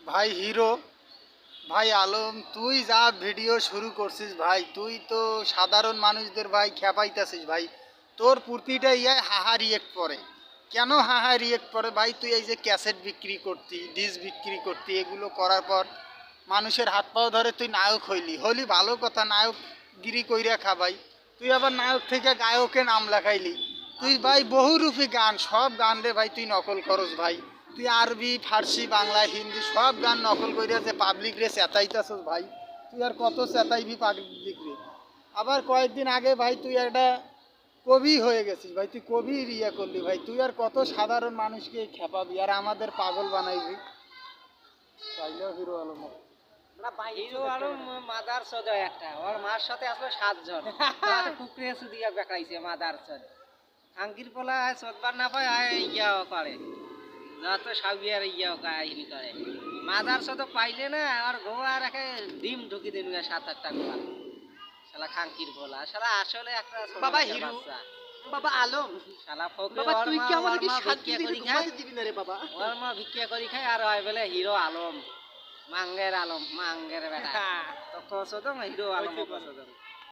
ভাই হিরো, ভাই আলম, তুই যা ভিডিও শুরু করছিস ভাই, তুই তো সাধারণ মানুষদের ভাই খেপাইতেছিস ভাই। তোর প্রতিটা ইয়ায় হাহা রিয়েক্ট করে। কেন হাহা রিয়েক্ট করে ভাই? তুই এই যে ক্যাসেট বিক্রি করতি, ডিস বিক্রি করতি, এগুলো করার পর মানুষের হাত পাও ধরে তুই নায়ক হলি ভালো কথা, নায়ক গিরি কইরা খা ভাই। তুই আবার নায়ক থেকে গায়কে নাম লেখাইলি। তুই ভাই বহুরূপী গান, সব গান রে ভাই তুই নকল করস ভাই। তুই আরবি, ফার্সি, বাংলা, হিন্দি সব গান নকল কইরা যে পাবলিক রে চেতাইতেছস ভাই। তুই আর কত চেতাইবি পাবলিক রে? আবার কয়েকদিন আগে ভাই তুই একটা কবি হয়ে গেছিস ভাই, তুই কবি ইয়ে করলি ভাই। তুই আর কত সাধারণ মানুষকে খেপাবি আর আমাদের পাগল বানাইবি। তাইলেও হিরো আলম হিরো আলম মাদার চোদ একটা, ওর মার সাথে আসলে 7 জন কুকরে সুদিয়া বেকাইছে মাদার চোদ। আঙ্কির পোলা চোদবার না পায় আয় ইয়াও করে, যত সাবিয়ার ইয়াও কাহিনী করে। মাদার চোদ পাইলে না আর গোয়া রাখে ডিম ঢুকি দেন 7-8টা গোয়া। শালা খাঙ্কির পোলা, শালা আসলে একটা বাবা হিরো, বাবা আলম, শালা ফকরে বাবা ওর তুই মা কি আমাদেরকে ভিক্ষা শান্তি করি দিবি, খায়, ঘুমাতে দিবি না রে বাবা? ওর মা ভিক্ষা করি খায় আর হয় বলে হিরো আলম। মাঙ্গের আলম, মাঙ্গের বেটা তো কসদম হিরো আলম কসদম।